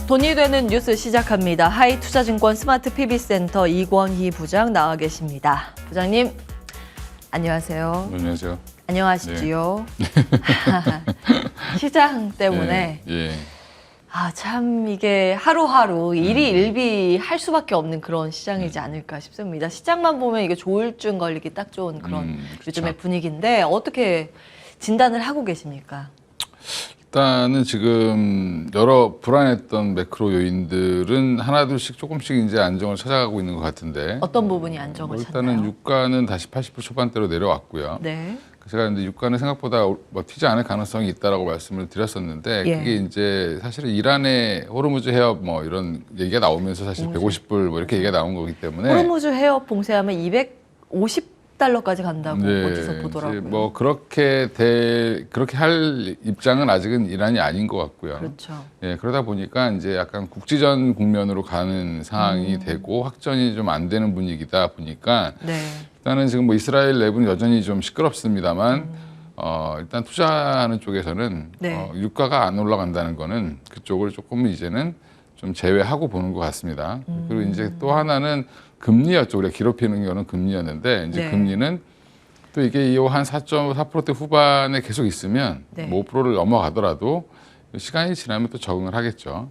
돈이 되는 뉴스 시작합니다. 하이투자증권 스마트 PB센터 이권희 부장 나와 계십니다. 부장님, 안녕하세요. 안녕하세요. 안녕하시지요. 네. 시장 때문에 참 이게 하루하루 일이 일비할 수밖에 없는 그런 시장이지 않을까 싶습니다. 시장만 보면 이게 조울증 걸리기 딱 좋은 그런 요즘의 분위기인데 어떻게 진단을 하고 계십니까? 일단은 지금 여러 불안했던 매크로 요인들은 하나둘씩 조금씩 이제 안정을 찾아가고 있는 것 같은데 어떤 부분이 안정을 찾나요? 일단은 유가는 다시 80% 초반대로 내려왔고요. 네. 제가 이제 유가는 생각보다 튀지 않을 가능성이 있다라고 말씀을 드렸었는데 그게 이제 사실은 이란의 호르무즈 해협 뭐 이런 얘기가 나오면서 사실 150불 뭐 이렇게 얘기가 나온 거기 때문에 호르무즈 해협 봉쇄하면 250달러까지 간다고 어디서 보더라고요. 뭐 그렇게 할 입장은 아직은 이란이 아닌 것 같고요. 그렇죠. 그러다 보니까 이제 약간 국지전 국면으로 가는 상황이 되고 확전이 좀 안 되는 분위기다 보니까 일단은 지금 뭐 이스라엘 내부는 여전히 좀 시끄럽습니다만 일단 투자하는 쪽에서는 유가가 안 올라간다는 거는 그쪽을 조금 이제는 좀 제외하고 보는 것 같습니다. 그리고 이제 또 하나는 금리였죠. 우리가 괴롭히는 거는 금리였는데 이제 금리는 또 이게 한 4.4%대 후반에 계속 있으면 뭐 5%를 넘어가더라도 시간이 지나면 또 적응을 하겠죠.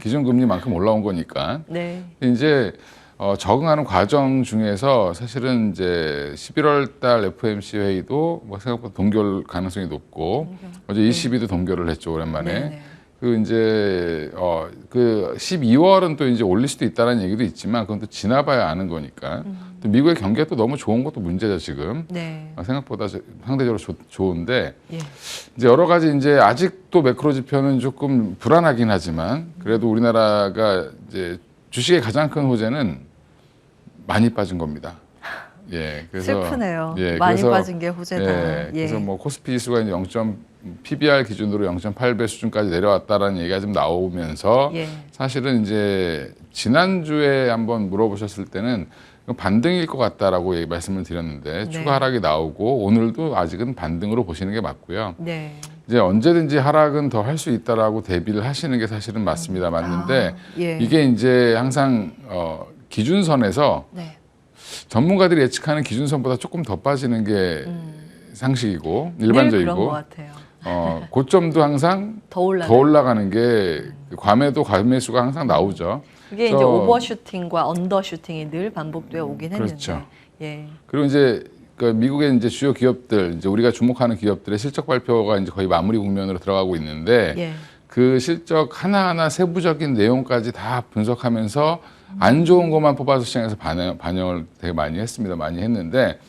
기준금리만큼 올라온 거니까. 이제 적응하는 과정 중에서 사실은 이제 11월 달 FOMC 회의도 뭐 생각보다 동결 가능성이 높고 어제 ECB도 동결을 했죠, 오랜만에. 그 이제 그 12월은 또 이제 올릴 수도 있다는 얘기도 있지만 그건 또 지나봐야 아는 거니까. 또 미국의 경기가 또 너무 좋은 것도 문제죠, 지금. 생각보다 상대적으로 좋은데 이제 여러 가지 이제 아직도 매크로 지표는 조금 불안하긴 하지만 그래도 우리나라가 이제 주식의 가장 큰 호재는 많이 빠진 겁니다. 그래서 슬프네요. 많이 빠진 게 호재다. 그래서 뭐 코스피 지수가 이제 PBR 기준으로 0.8배 수준까지 내려왔다라는 얘기가 좀 나오면서 사실은 이제 지난주에 한번 물어보셨을 때는 반등일 것 같다라고 말씀을 드렸는데 추가 하락이 나오고 오늘도 아직은 반등으로 보시는 게 맞고요. 이제 언제든지 하락은 더 할 수 있다라고 대비를 하시는 게 사실은 맞습니다. 맞는데 이게 이제 항상 기준선에서 전문가들이 예측하는 기준선보다 조금 더 빠지는 게 상식이고 일반적이고 그런 것 같아요. 고점도 항상 더 올라가는 게 과매도 과매수가 항상 나오죠. 이게 이제 오버슈팅과 언더슈팅이 늘 반복되어 오긴 했는데. 그렇죠. 그리고 이제 그 미국의 이제 주요 기업들, 이제 우리가 주목하는 기업들의 실적 발표가 이제 거의 마무리 국면으로 들어가고 있는데 그 실적 하나하나 세부적인 내용까지 다 분석하면서 안 좋은 것만 뽑아서 시장에서 반영을 되게 많이 했습니다. 많이 했는데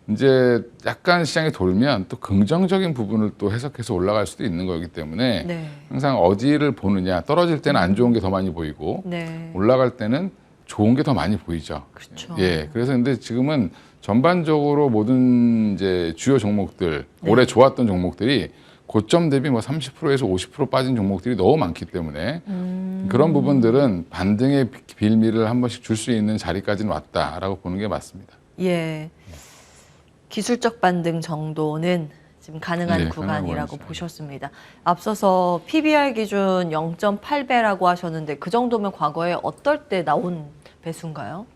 이제 약간 시장이 돌면 또 긍정적인 부분을 또 해석해서 올라갈 수도 있는 거기 때문에 항상 어디를 보느냐. 떨어질 때는 안 좋은 게 더 많이 보이고 올라갈 때는 좋은 게 더 많이 보이죠. 그렇죠. 그래서 근데 지금은 전반적으로 모든 이제 주요 종목들 올해 좋았던 종목들이 고점 대비 뭐 30%에서 50% 빠진 종목들이 너무 많기 때문에 그런 부분들은 반등의 빌미를 한 번씩 줄 수 있는 자리까지는 왔다라고 보는 게 맞습니다. 기술적 반등 정도는 지금 가능한 구간이라고 보셨습니다. 앞서서 PBR 기준 0.8배라고 하셨는데 그 정도면 과거에 어떨 때 나온 배수인가요?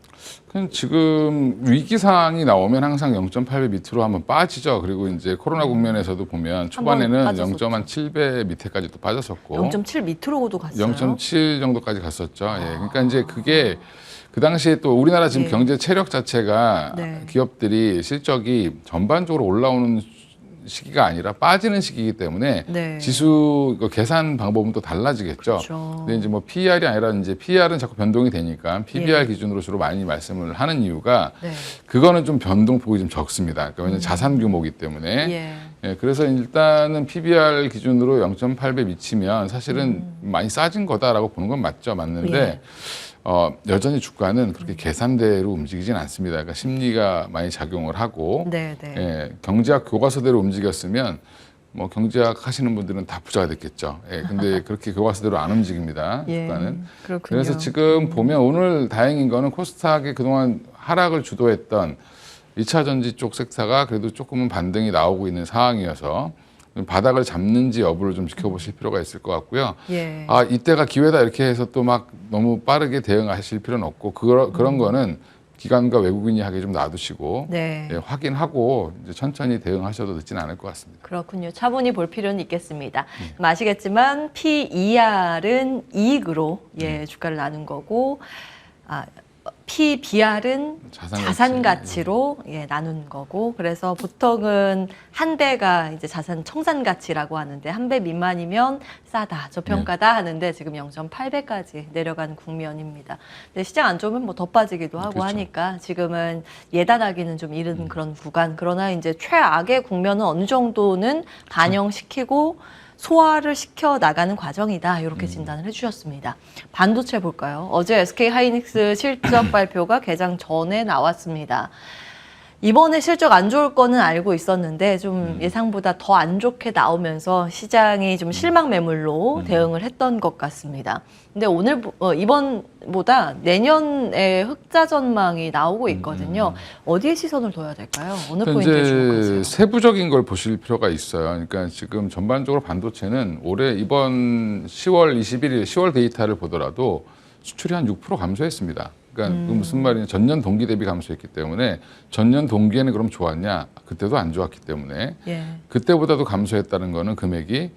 지금 위기 상황이 나오면 항상 0.8배 밑으로 한번 빠지죠. 그리고 이제 코로나 국면에서도 보면 초반에는 0.7배 밑에까지 또 빠졌었고 0.7 밑으로도 갔어요. 0.7 정도까지 갔었죠. 그러니까 이제 그게 그 당시에 또 우리나라 지금 경제 체력 자체가 기업들이 실적이 전반적으로 올라오는 시기가 아니라 빠지는 시기이기 때문에 지수 계산 방법은 또 달라지겠죠. 근데 이제 뭐 PER이 아니라 이제 PER은 자꾸 변동이 되니까 PBR 기준으로 주로 많이 말씀을 하는 이유가 그거는 좀 변동폭이 좀 적습니다. 그러니까 왜냐면 자산 규모이기 때문에. 그래서 일단은 PBR 기준으로 0.8배 미치면 사실은 많이 싸진 거다라고 보는 건 맞죠. 맞는데 여전히 주가는 그렇게 계산대로 움직이진 않습니다. 그러니까 심리가 많이 작용을 하고 경제학 교과서대로 움직였으면 뭐 경제학 하시는 분들은 다 부자가 됐겠죠. 근데 그렇게 교과서대로 안 움직입니다. 주가는. 그래서 지금 보면 오늘 다행인 거는 코스닥이 그동안 하락을 주도했던 2차 전지 쪽 섹터가 그래도 조금은 반등이 나오고 있는 상황이어서 바닥을 잡는지 여부를 좀 지켜보실 필요가 있을 것 같고요. 예. 아, 이때가 기회다 이렇게 해서 또 막 너무 빠르게 대응하실 필요는 없고 그런 거는 기관과 외국인이 하기 좀 놔두시고 네. 예, 확인하고 이제 천천히 대응하셔도 늦지는 않을 것 같습니다. 그렇군요. 차분히 볼 필요는 있겠습니다. 아시겠지만 PER은 이익으로 주가를 나눈 거고 PBR은 자산 가치로 나눈 거고, 그래서 보통은 한 배가 이제 자산 청산 가치라고 하는데 한 배 미만이면 싸다, 저평가다 하는데 지금 0.8배까지 내려간 국면입니다. 근데 시장 안 좋으면 뭐 더 빠지기도 하고 그렇죠. 하니까 지금은 예단하기는 좀 이른 그런 구간. 그러나 이제 최악의 국면은 어느 정도는 반영시키고 소화를 시켜 나가는 과정이다. 이렇게 진단을 해주셨습니다. 반도체 볼까요? 어제 SK 하이닉스 실적 발표가 개장 전에 나왔습니다. 이번에 실적 안 좋을 거는 알고 있었는데 좀 예상보다 더 안 좋게 나오면서 시장이 좀 실망 매물로 대응을 했던 것 같습니다. 근데 오늘 이번보다 내년에 흑자 전망이 나오고 있거든요. 어디에 시선을 둬야 될까요? 어느 포인트에 주목하세요? 세부적인 걸 보실 필요가 있어요. 그러니까 지금 전반적으로 반도체는 올해 이번 10월 21일 10월 데이터를 보더라도 수출이 한 6% 감소했습니다. 그러니까 그 무슨 말이냐, 전년 동기 대비 감소했기 때문에 전년 동기에는 그럼 좋았냐? 그때도 안 좋았기 때문에 그때보다도 감소했다는 거는 금액이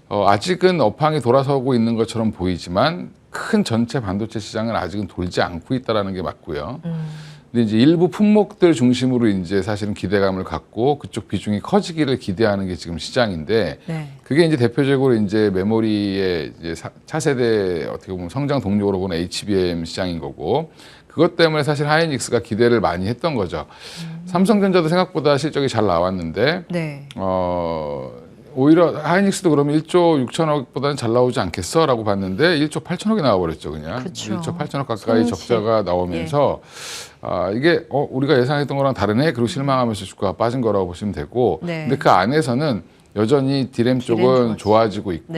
아직은 업황이 돌아서고 있는 것처럼 보이지만 큰 전체 반도체 시장은 아직은 돌지 않고 있다라는 게 맞고요. 근데 이제 일부 품목들 중심으로 이제 사실은 기대감을 갖고 그쪽 비중이 커지기를 기대하는 게 지금 시장인데 그게 이제 대표적으로 이제 메모리의 이제 차세대 어떻게 보면 성장 동력으로 보는 HBM 시장인 거고, 그것 때문에 사실 하이닉스가 기대를 많이 했던 거죠. 삼성전자도 생각보다 실적이 잘 나왔는데 오히려 하이닉스도 그러면 1조 6천억보다는 잘 나오지 않겠어라고 봤는데 1조 8천억이 나와버렸죠, 그냥. 그쵸. 1조 8천억 가까이 적자가 나오면서 이게 우리가 예상했던 거랑 다르네. 그리고 실망하면서 주가가 빠진 거라고 보시면 되고, 근데 그 안에서는 여전히 디램 쪽은 좋아지고 있고,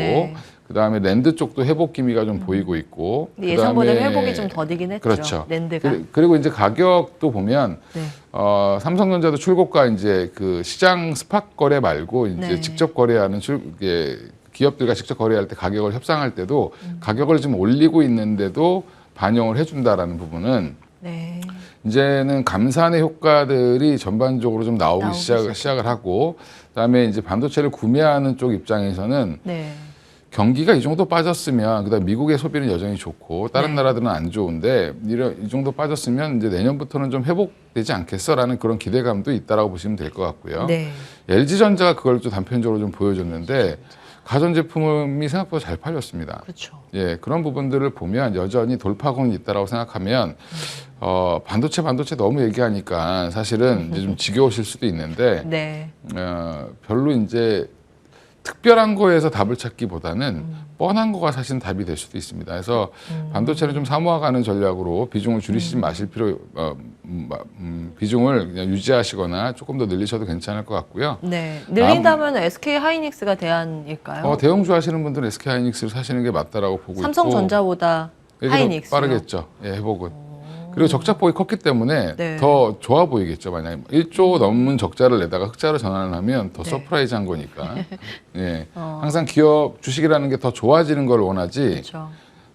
그다음에 랜드 쪽도 회복 기미가 좀 보이고 있고, 예상보다 회복이 좀 더디긴 했죠. 그렇죠. 랜드가. 그리고 이제 가격도 보면 삼성전자도 출고가 이제 그 시장 스팟 거래 말고 이제 직접 거래하는 기업들과 직접 거래할 때 가격을 협상할 때도 가격을 좀 올리고 있는데도 반영을 해준다라는 부분은 이제는 감산의 효과들이 전반적으로 좀 나오기 시작을 하고, 그다음에 이제 반도체를 구매하는 쪽 입장에서는 경기가 이 정도 빠졌으면, 그다음 미국의 소비는 여전히 좋고 다른 나라들은 안 좋은데 이 정도 빠졌으면 이제 내년부터는 좀 회복되지 않겠어라는 그런 기대감도 있다라고 보시면 될 것 같고요. LG전자가 그걸 좀 단편적으로 좀 보여줬는데 가전제품이 생각보다 잘 팔렸습니다. 그렇죠. 예, 그런 부분들을 보면 여전히 돌파구는 있다라고 생각하면 반도체 너무 얘기하니까 사실은 이제 좀 지겨우실 수도 있는데 별로 이제 특별한 거에서 답을 찾기보다는 뻔한 거가 사실은 답이 될 수도 있습니다. 그래서 반도체를 좀 사모아가는 전략으로 비중을 줄이시지 마실 비중을 그냥 유지하시거나 조금 더 늘리셔도 괜찮을 것 같고요. 늘린다면 SK 하이닉스가 대안일까요? 대형 주하시는 분들은 SK 하이닉스를 사시는 게 맞다라고 보고 삼성전자보다 하이닉스 빠르겠죠. 회복은. 그리고 적자폭이 컸기 때문에 더 좋아 보이겠죠. 만약에 1조 넘는 적자를 내다가 흑자로 전환을 하면 더 서프라이즈한 거니까. 항상 기업 주식이라는 게 더 좋아지는 걸 원하지.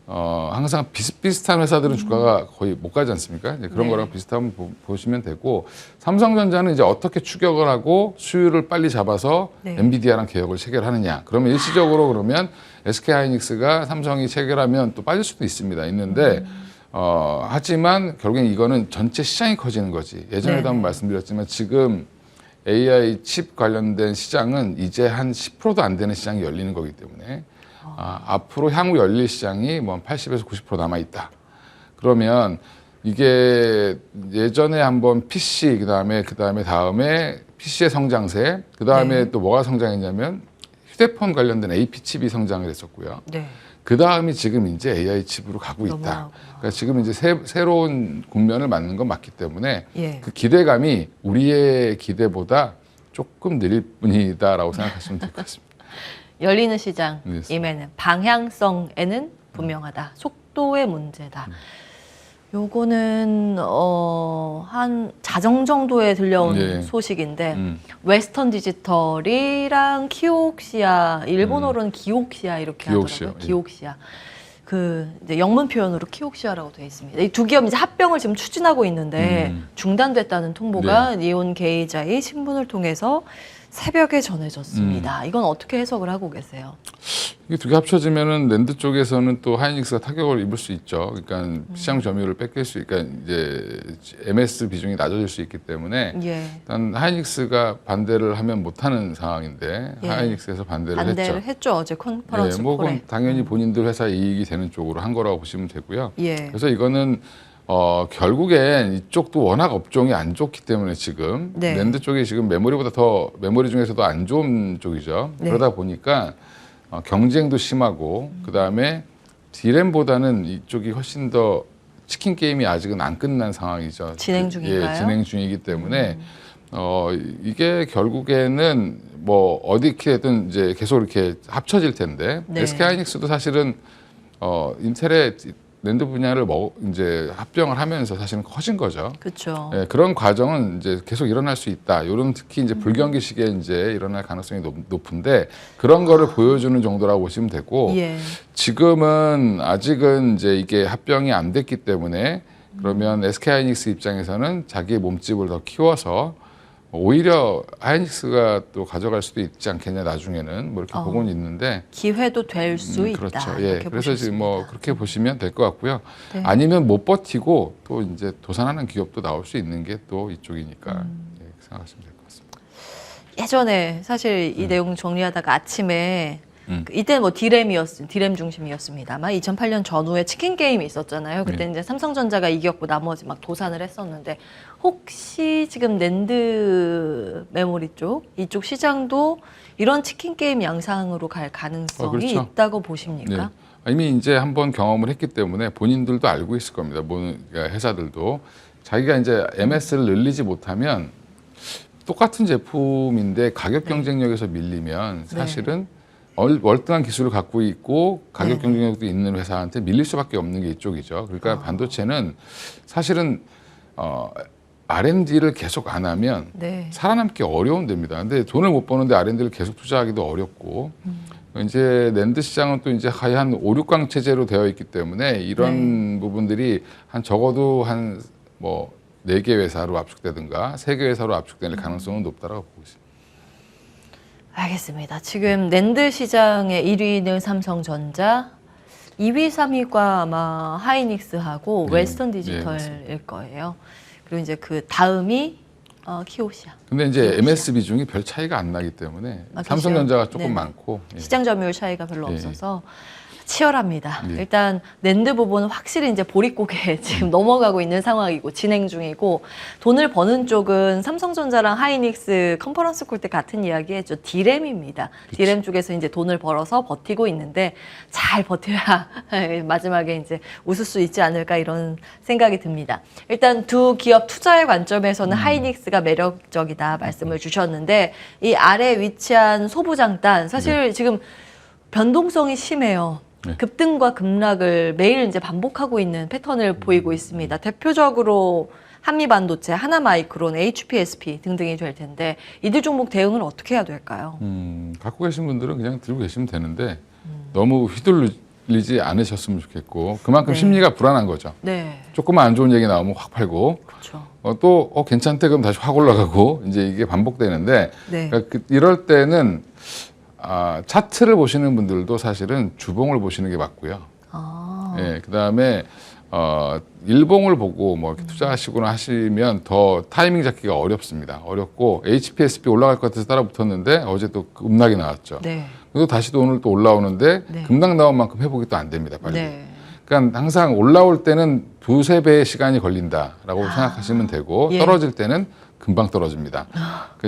항상 비슷비슷한 회사들은 주가가 거의 못 가지 않습니까? 이제 그런 거랑 비슷하면 보시면 되고, 삼성전자는 이제 어떻게 추격을 하고 수율을 빨리 잡아서 엔비디아랑 계약을 체결하느냐. 그러면 일시적으로 그러면 SK 하이닉스가 삼성이 체결하면 또 빠질 수도 있는데 하지만 결국엔 이거는 전체 시장이 커지는 거지. 예전에도 한번 말씀드렸지만 지금 AI 칩 관련된 시장은 이제 한 10%도 안 되는 시장이 열리는 거기 때문에 앞으로 향후 열릴 시장이 뭐 한 80에서 90% 남아 있다. 그러면 이게 예전에 한번 PC 다음에 PC의 성장세, 그다음에 또 뭐가 성장했냐면 휴대폰 관련된 AP 칩이 성장을 했었고요. 그 다음이 지금 이제 AI 칩으로 가고 있다. 그러니까 지금 이제 새로운 국면을 맞는 건 맞기 때문에 그 기대감이 우리의 기대보다 조금 느릴 뿐이다라고 생각하시면 될 것 같습니다. 열리는 시장임에는 방향성에는 분명하다. 속도의 문제다. 요거는 한 자정 정도에 들려온 예. 소식인데 웨스턴 디지털이랑 키옥시아, 일본어로는 기옥시아 이렇게 기옥시아, 하더라고요. 예. 기옥시아. 그 이제 영문 표현으로 키옥시아라고 되어 있습니다. 이 두 기업 이제 합병을 지금 추진하고 있는데 중단됐다는 통보가 니온 게이자의 신문을 통해서 새벽에 전해졌습니다. 이건 어떻게 해석을 하고 계세요? 이게 두 개 합쳐지면은 랜드 쪽에서는 또 하이닉스가 타격을 입을 수 있죠. 그러니까 시장 점유율을 뺏길 수, 그러니까 이제 MS 비중이 낮아질 수 있기 때문에 예. 일단 하이닉스가 반대를 하면 못하는 상황인데 예. 하이닉스에서 반대를 했죠. 어제 컨퍼런스 뭐 콜에. 그건 당연히 본인들 회사 이익이 되는 쪽으로 한 거라고 보시면 되고요. 예. 그래서 이거는 결국엔 이쪽도 워낙 업종이 안 좋기 때문에 지금 네. 랜드 쪽이 지금 메모리보다 더 메모리 중에서도 안 좋은 쪽이죠. 네. 그러다 보니까 경쟁도 심하고 그 다음에 디램보다는 이쪽이 훨씬 더 치킨 게임이 아직은 안 끝난 상황이죠. 진행 중인가요? 예, 진행 중이기 때문에 이게 결국에는 뭐 어디든 이제 계속 이렇게 합쳐질 텐데 네. SK 하이닉스도 사실은 인텔의 랜드 분야를 이제 합병을 하면서 사실은 커진 거죠. 그렇죠. 예, 그런 과정은 이제 계속 일어날 수 있다. 이런 특히 이제 불경기 시기에 이제 일어날 가능성이 높은데 그런 거를 보여주는 정도라고 보시면 되고 예. 지금은 아직은 이제 이게 합병이 안 됐기 때문에 그러면 SK 하이닉스 입장에서는 자기의 몸집을 더 키워서 오히려 하이닉스가 또 가져갈 수도 있지 않겠냐 나중에는 뭐 이렇게 보고는 있는데 기회도 될 수 있다. 그렇죠. 이렇게 예. 그래서 지금 뭐 보셨습니다. 그렇게 보시면 될 것 같고요. 네. 아니면 못 버티고 또 이제 도산하는 기업도 나올 수 있는 게 또 이쪽이니까 예, 생각하시면 될 것 같습니다. 예전에 사실 이 내용 정리하다가 아침에 이때 뭐 디램 중심이었습니다만 2008년 전후에 치킨 게임이 있었잖아요. 그때 이제 삼성전자가 이겼고 나머지 막 도산을 했었는데 혹시 지금 낸드 메모리 쪽 이쪽 시장도 이런 치킨 게임 양상으로 갈 가능성이 그렇죠. 있다고 보십니까? 네. 이미 이제 한번 경험을 했기 때문에 본인들도 알고 있을 겁니다. 그러니까 회사들도 자기가 이제 MS를 늘리지 못하면 똑같은 제품인데 가격 경쟁력에서 밀리면 사실은 월등한 기술을 갖고 있고 가격 경쟁력도 있는 회사한테 밀릴 수밖에 없는 게 이쪽이죠. 그러니까 반도체는 사실은 R&D를 계속 안 하면 살아남기 어려운 데입니다. 근데 돈을 못 버는데 R&D를 계속 투자하기도 어렵고 이제 랜드 시장은 또 이제 한 5, 6강 체제로 되어 있기 때문에 이런 부분들이 적어도 한 뭐 4개 회사로 압축되든가 3개 회사로 압축될 가능성은 높다라고 보고 있습니다. 알겠습니다. 지금 낸드 시장의 1위는 삼성전자, 2위, 3위가 아마 하이닉스하고 웨스턴 디지털일 거예요. 그리고 이제 그 다음이 키오시아. 근데 이제 MS 비중이 별 차이가 안 나기 때문에 삼성전자가 조금 많고 시장 점유율 차이가 별로 없어서 치열합니다. 일단 낸드 부분은 확실히 이제 보릿고개에 지금 넘어가고 있는 상황이고 진행 중이고 돈을 버는 쪽은 삼성전자랑 하이닉스 컨퍼런스 콜 때 같은 이야기 했죠. 디램입니다. 디램 쪽에서 이제 돈을 벌어서 버티고 있는데 잘 버텨야 마지막에 이제 웃을 수 있지 않을까 이런 생각이 듭니다. 일단 두 기업 투자의 관점에서는 하이닉스가 매력적이다 말씀을 주셨는데 이 아래 위치한 소부장단 사실 지금 변동성이 심해요. 급등과 급락을 매일 이제 반복하고 있는 패턴을 보이고 있습니다. 대표적으로 한미반도체, 하나마이크론, HPSP 등등이 될 텐데 이들 종목 대응을 어떻게 해야 될까요? 갖고 계신 분들은 그냥 들고 계시면 되는데 너무 휘둘리지 않으셨으면 좋겠고 그만큼 심리가 불안한 거죠. 조금만 안 좋은 얘기 나오면 확 팔고 또 괜찮대 그럼 다시 확 올라가고 이제 이게 반복되는데 그러니까 이럴 때는 차트를 보시는 분들도 사실은 주봉을 보시는 게 맞고요. 예, 그다음에 일봉을 보고 뭐 이렇게 투자하시거나 하시면 더 타이밍 잡기가 어렵습니다. 어렵고 HPSP 올라갈 것 같아서 따라 붙었는데 어제 또 급락이 나왔죠. 그리고 다시 또 오늘 또 올라오는데 급락 나온 만큼 회복이 또 안 됩니다. 빨리. 그러니까 항상 올라올 때는 2~3배의 시간이 걸린다라고 생각하시면 되고 떨어질 때는 금방 떨어집니다.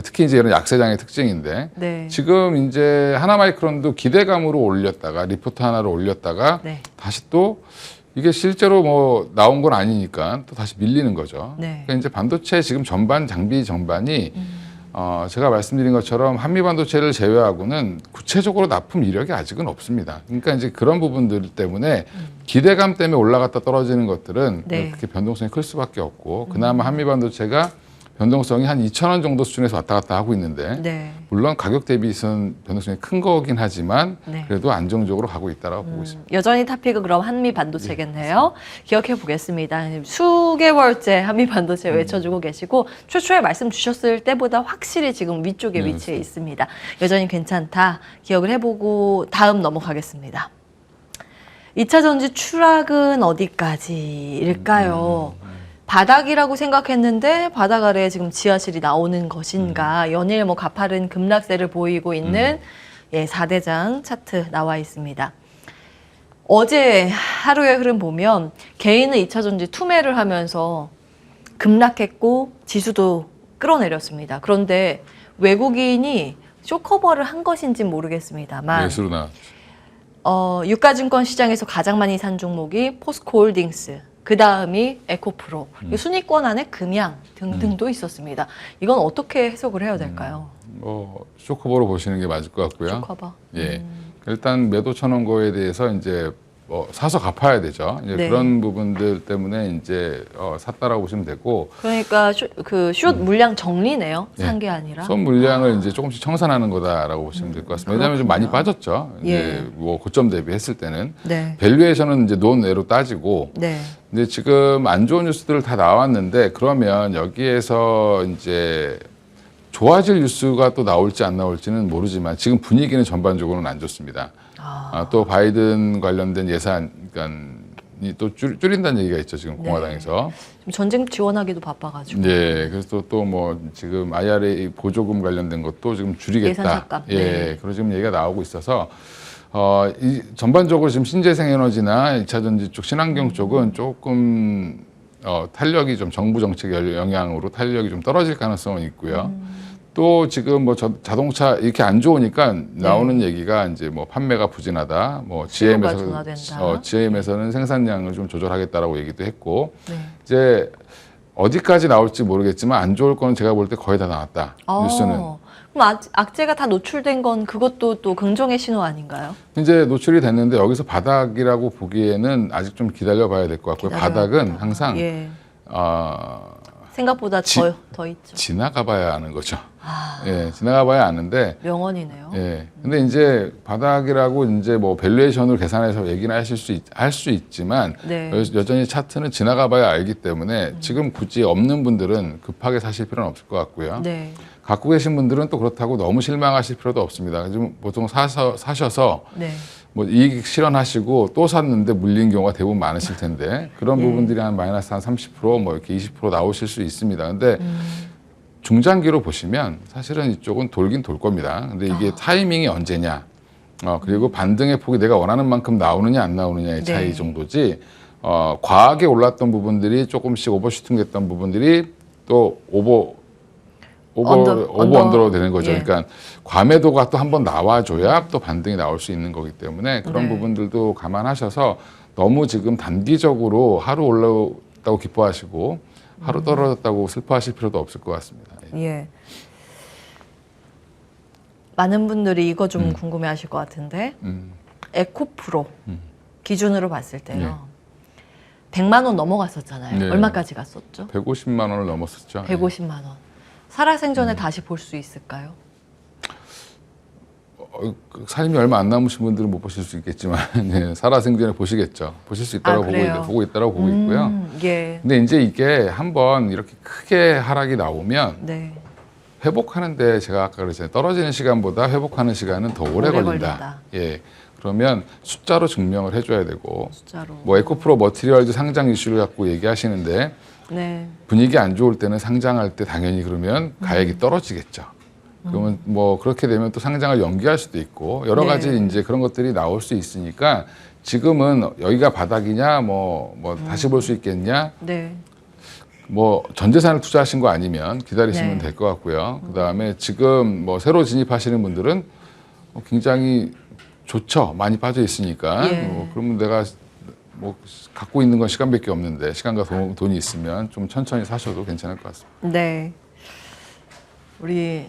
특히 이제 이런 약세장의 특징인데 지금 이제 하나마이크론도 기대감으로 올렸다가 리포트 하나로 올렸다가 다시 또 이게 실제로 뭐 나온 건 아니니까 또 다시 밀리는 거죠. 그러니까 이제 반도체 지금 전반 장비 전반이 제가 말씀드린 것처럼 한미반도체를 제외하고는 구체적으로 납품 이력이 아직은 없습니다. 그러니까 이제 그런 부분들 때문에 기대감 때문에 올라갔다 떨어지는 것들은 네. 그렇게 변동성이 클 수밖에 없고 그나마 한미반도체가 변동성이 한 2,000원 정도 수준에서 왔다 갔다 하고 있는데 네. 물론 가격 대비해서는 변동성이 큰 거긴 하지만 네. 그래도 안정적으로 가고 있다라고 보고 있습니다. 여전히 탑픽은 그럼 한미 반도체겠네요. 기억해 보겠습니다. 수개월째 한미 반도체 외쳐주고 계시고 최초에 말씀 주셨을 때보다 확실히 지금 위쪽에 네, 위치해 있습니다. 여전히 괜찮다 기억을 해보고 다음 넘어가겠습니다. 2차 전지 추락은 어디까지일까요? 바닥이라고 생각했는데 바닥 아래에 지금 지하실이 나오는 것인가? 연일 뭐 가파른 급락세를 보이고 있는 4대장 차트 나와 있습니다. 어제 하루의 흐름 보면 개인은 2차 전지 투매를 하면서 급락했고 지수도 끌어내렸습니다. 그런데 외국인이 쇼커버를 한 것인지는 모르겠습니다만 매수로 나. 유가증권 시장에서 가장 많이 산 종목이 포스코홀딩스, 그 다음이 에코프로, 순위권 안에 금양 등등도 있었습니다. 이건 어떻게 해석을 해야 될까요? 쇼커버로 보시는 게 맞을 것 같고요. 쇼커버. 예. 일단 매도 쳐놓은 거에 대해서 이제 사서 갚아야 되죠. 이제 네. 그런 부분들 때문에 이제 샀다라고 보시면 되고. 그러니까 숏 물량 정리네요. 예. 산 게 아니라. 손 물량을 이제 조금씩 청산하는 거다라고 보시면 될 것 같습니다. 왜냐하면 좀 많이 빠졌죠. 예. 이제 뭐 고점 대비했을 때는 네. 밸류에이션은 이제 논외로 따지고. 네. 근데 지금 안 좋은 뉴스들 다 나왔는데 그러면 여기에서 이제 좋아질 뉴스가 또 나올지 안 나올지는 모르지만 지금 분위기는 전반적으로는 안 좋습니다. 또 바이든 관련된 예산이 또 줄인다는 얘기가 있죠. 지금 공화당에서. 지금 전쟁 지원하기도 바빠가지고. 네, 그래서 또 뭐 지금 IRA 보조금 관련된 것도 지금 줄이겠다. 예산 삭감. 예, 네. 그런 지금 얘기가 나오고 있어서 전반적으로 지금 신재생 에너지나 2차 전지 쪽, 친환경 쪽은 조금 탄력이 좀 정부 정책 영향으로 탄력이 좀 떨어질 가능성은 있고요. 또 지금 뭐 자동차 이렇게 안 좋으니까 나오는 얘기가 이제 뭐 판매가 부진하다, 뭐 수요가 둔화된다. GM에서는 생산량을 좀 조절하겠다라고 얘기도 했고 네. 이제 어디까지 나올지 모르겠지만 안 좋을 거는 제가 볼 때 거의 다 나왔다. 뉴스는. 그럼 악재가 다 노출된 건 그것도 또 긍정의 신호 아닌가요? 이제 노출이 됐는데 여기서 바닥이라고 보기에는 아직 좀 기다려봐야 될 것 같고요. 바닥은 항상 예. 생각보다 더 있죠. 지나가봐야 아는 거죠. 예, 지나가봐야 아는데. 명언이네요. 예, 근데 이제 바닥이라고 이제 뭐 밸류에이션을 계산해서 얘기는 할 수 있지만 네. 여전히 차트는 지나가봐야 알기 때문에 지금 굳이 없는 분들은 급하게 사실 필요는 없을 것 같고요. 네. 갖고 계신 분들은 또 그렇다고 너무 실망하실 필요도 없습니다. 지금 보통 사셔서 네. 뭐 이익 실현하시고 또 샀는데 물린 경우가 대부분 많으실 텐데 그런 부분들이 한 마이너스 한 30% 뭐 이렇게 20% 나오실 수 있습니다. 근데 중장기로 보시면 사실은 이쪽은 돌긴 돌 겁니다. 근데 이게 타이밍이 언제냐, 그리고 반등의 폭이 내가 원하는 만큼 나오느냐 안 나오느냐의 차이 정도지, 과하게 올랐던 부분들이 조금씩 오버슈팅 됐던 부분들이 또 언더로 되는 거죠. 예. 그러니까 과매도가 또 한번 나와줘야 또 반등이 나올 수 있는 거기 때문에 그런 네. 부분들도 감안하셔서 너무 지금 단기적으로 하루 올랐다고 기뻐하시고 하루 떨어졌다고 슬퍼하실 필요도 없을 것 같습니다. 예. 많은 분들이 이거 좀 궁금해하실 것 같은데 에코프로 기준으로 봤을 때요. 100만 원 넘어갔었잖아요. 네. 얼마까지 갔었죠? 150만 원을 넘었었죠. 150만 원. 살아생전에 다시 볼 수 있을까요? 삶이 얼마 안 남으신 분들은 못 보실 수 있겠지만 네, 살아생전에 보시겠죠. 보실 수 있다고 보고 있다고 보고 있고요. 예. 근데 이제 이게 한번 이렇게 크게 하락이 나오면 네. 회복하는데 제가 아까 그랬잖아요. 떨어지는 시간보다 회복하는 시간은 더 오래 걸린다. 예. 그러면 숫자로 증명을 해줘야 되고, 숫자로. 뭐 에코프로 머티리얼도 상장 이슈를 갖고 얘기하시는데 네. 분위기 안 좋을 때는 상장할 때 당연히 그러면 가액이 떨어지겠죠. 그러면 뭐 그렇게 되면 또 상장을 연기할 수도 있고 여러 가지 이제 그런 것들이 나올 수 있으니까 지금은 여기가 바닥이냐, 뭐 다시 볼 수 있겠냐. 네. 뭐 전 재산을 투자하신 거 아니면 기다리시면 네. 될 것 같고요. 그다음에 지금 뭐 새로 진입하시는 분들은 굉장히 좋죠. 많이 빠져 있으니까. 예. 그러면 내가 뭐 갖고 있는 건 시간밖에 없는데 시간과 돈이 있으면 좀 천천히 사셔도 괜찮을 것 같습니다. 네. 우리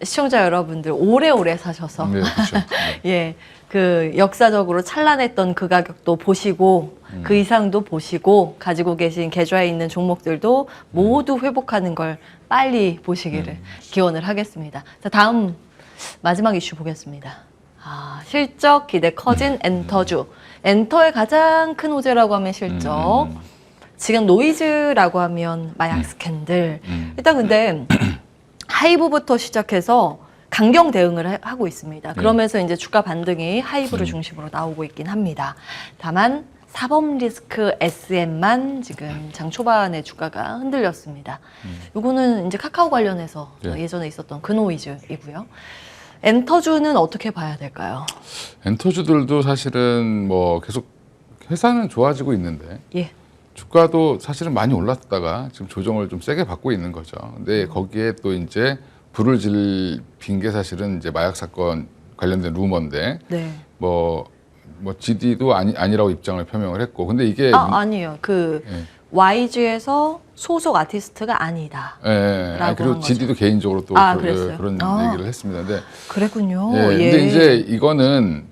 시청자 여러분들 오래오래 사셔서 네, 그렇죠. 네. 예, 그 역사적으로 찬란했던 그 가격도 보시고 그 이상도 보시고 가지고 계신 계좌에 있는 종목들도 모두 회복하는 걸 빨리 보시기를 기원을 하겠습니다. 자, 다음 마지막 이슈 보겠습니다. 실적 기대 커진 엔터주. 엔터의 가장 큰 호재라고 하면 실적. 지금 노이즈라고 하면 마약 스캔들. 일단 근데 하이브부터 시작해서 강경 대응을 하고 있습니다. 그러면서 이제 주가 반등이 하이브를 중심으로 나오고 있긴 합니다. 다만 사법 리스크 SM만 지금 장 초반에 주가가 흔들렸습니다. 요거는 이제 카카오 관련해서 예전에 있었던 그 노이즈이고요. 엔터주는 어떻게 봐야 될까요? 엔터주들도 사실은 뭐 계속 회사는 좋아지고 있는데 예. 주가도 사실은 많이 올랐다가 지금 조정을 좀 세게 받고 있는 거죠. 근데 거기에 또 이제 불을 질빈 게 사실은 이제 마약 사건 관련된 루머인데 네. 뭐 GD도 아니라고 입장을 표명을 했고, 근데 이게 아니에요. 예. YG에서 소속 아티스트가 아니다. 예, 그리고 GD도 개인적으로 또 그런 얘기를 했습니다. 근데 그랬군요. 예, 근데 이제 이거는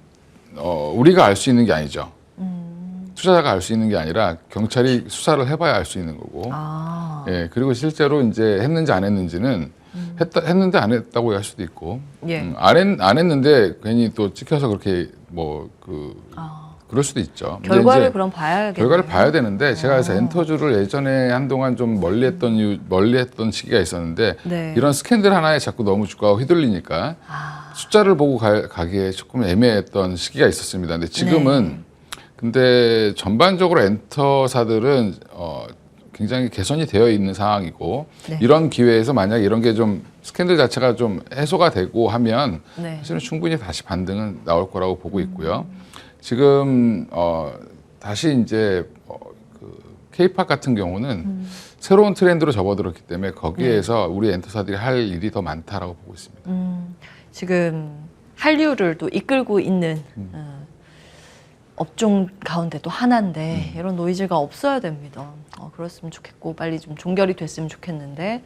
우리가 알 수 있는 게 아니죠. 투자자가 알 수 있는 게 아니라 경찰이 수사를 해봐야 알 수 있는 거고. 예, 그리고 실제로 이제 했는지 안 했는지는 했는데 안 했다고 할 수도 있고, 예. 안 했는데 괜히 또 찍혀서 그렇게 그럴 수도 있죠. 결과를 그럼 봐야겠네요. 결과를 봐야 되는데 제가 그래서 엔터주를 예전에 한동안 좀 멀리했던 시기가 있었는데 네. 이런 스캔들 하나에 자꾸 너무 주가가 휘둘리니까 숫자를 보고 가기에 조금 애매했던 시기가 있었습니다. 근데 지금은 근데 전반적으로 엔터사들은 굉장히 개선이 되어 있는 상황이고 이런 기회에서 만약 이런 게 좀 스캔들 자체가 좀 해소가 되고 하면 사실은 충분히 다시 반등은 나올 거라고 보고 있고요. 지금 다시 이제 K-팝 같은 경우는 새로운 트렌드로 접어들었기 때문에 거기에서 우리 엔터사들이 할 일이 더 많다라고 보고 있습니다. 지금 한류를 또 이끌고 있는 업종 가운데 또 하나인데 이런 노이즈가 없어야 됩니다. 그렇으면 좋겠고 빨리 좀 종결이 됐으면 좋겠는데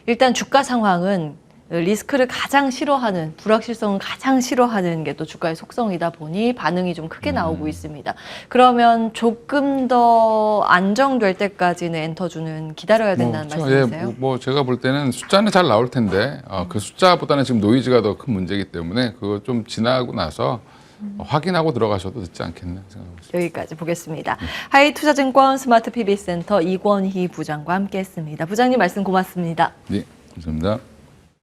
일단 주가 상황은 리스크를 가장 싫어하는, 불확실성을 가장 싫어하는 게 또 주가의 속성이다 보니 반응이 좀 크게 나오고 있습니다. 그러면 조금 더 안정될 때까지는 엔터주는 기다려야 된다는 말씀이세요? 뭐 제가 볼 때는 숫자는 잘 나올 텐데 그 숫자보다는 지금 노이즈가 더 큰 문제이기 때문에 그거 좀 지나고 나서 확인하고 들어가셔도 늦지 않겠나 생각합니다. 여기까지 보겠습니다. 하이투자증권 스마트 PB센터 이권희 부장과 함께했습니다. 부장님 말씀 고맙습니다. 네, 감사합니다.